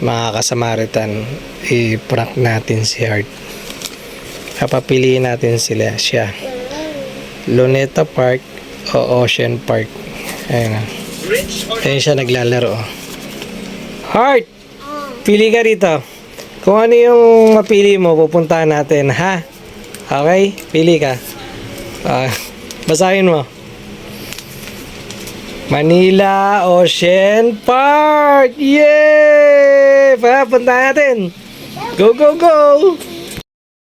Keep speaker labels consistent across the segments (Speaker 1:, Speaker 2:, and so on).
Speaker 1: Mga kasamaritan, i-prank natin si Heart. Kapapiliin natin siya. Luneta Park o Ocean Park. Ayun na. Ayun siya naglalaro. Heart! Pili ka rito. Kung ano yung mapili mo, pupuntahan natin, ha? Okay? Pili ka. Basahin mo. Manila Ocean Park! Yay! Punta natin! Go, go, go!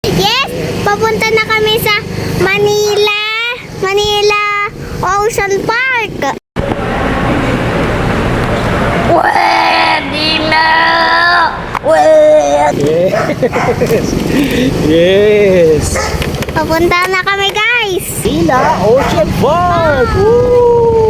Speaker 2: Yes! Papunta na kami sa Manila Ocean Park! Pwede na!
Speaker 1: Yes! Yes!
Speaker 2: Papunta na kami, guys!
Speaker 1: Manila Ocean Park! Woo!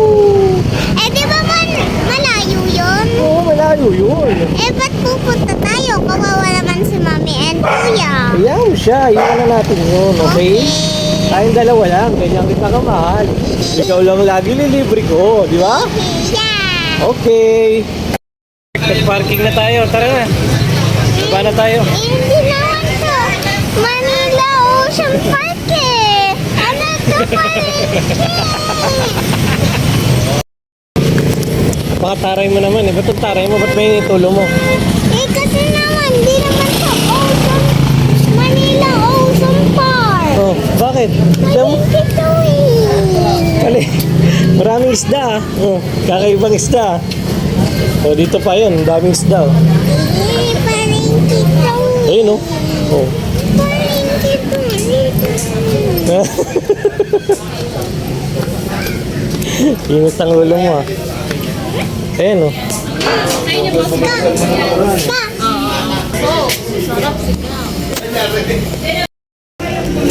Speaker 2: Di ba malayo yun?
Speaker 1: Oo, malayo yun.
Speaker 2: Ba't pupunta tayo? Kawawa naman si Mami and Kuya.
Speaker 1: Ayaw siya. Iwan na natin yun, okay? Tayong dalawa lang. Ganyan kita kamahal. Ikaw lang lagi lilibre ko, di ba?
Speaker 2: Yeah!
Speaker 1: Okay. Parking na tayo. Tara na. Iba na tayo.
Speaker 2: Hindi naman to. Manila Ocean Park eh. Ano to
Speaker 1: Baka taray mo naman eh. Ba't ang taray mo? Ba't may itulo mo?
Speaker 2: kasi naman, hindi naman to Manila Ocean Park.
Speaker 1: Oh, bakit?
Speaker 2: Maliit ito eh.
Speaker 1: Kali. Maraming isda ah. Oh, kakaibang isda ah. Oh, dito pa yun. Daming isda oh.
Speaker 2: Parang ito.
Speaker 1: Ayun oh. Oh.
Speaker 2: Parang ito.
Speaker 1: Init ang ulo mo ah. Ayan oh.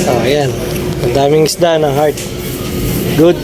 Speaker 1: Oh, ayan. Ang daming isda ng Heart. Good.